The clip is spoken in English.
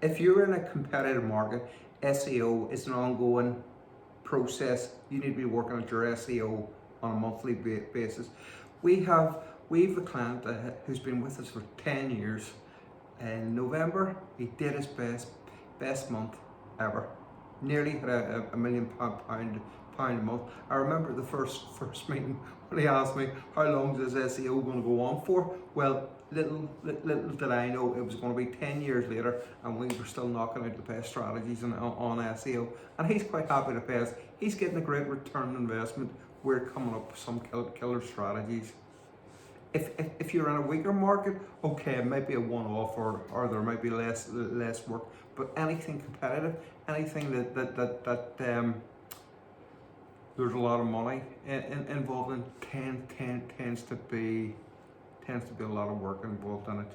if you're in a competitive market, SEO is an ongoing process. You need to be working at your SEO on a monthly basis. We've a client who's been with us for 10 years. In November, he did his best month ever. Nearly hit a million pound a month. I remember the first meeting when he asked me how long is this SEO going to go on for. Well, little did I know it was going to be 10 years later, and we were still knocking out the best strategies on SEO. And he's quite happy to pay us. He's getting a great return on investment. We're coming up with some killer strategies. If you're in a weaker market, okay, it might be a one-off, or there might be less work. But anything competitive, anything that there's a lot of money involved in, tends to be a lot of work involved in it.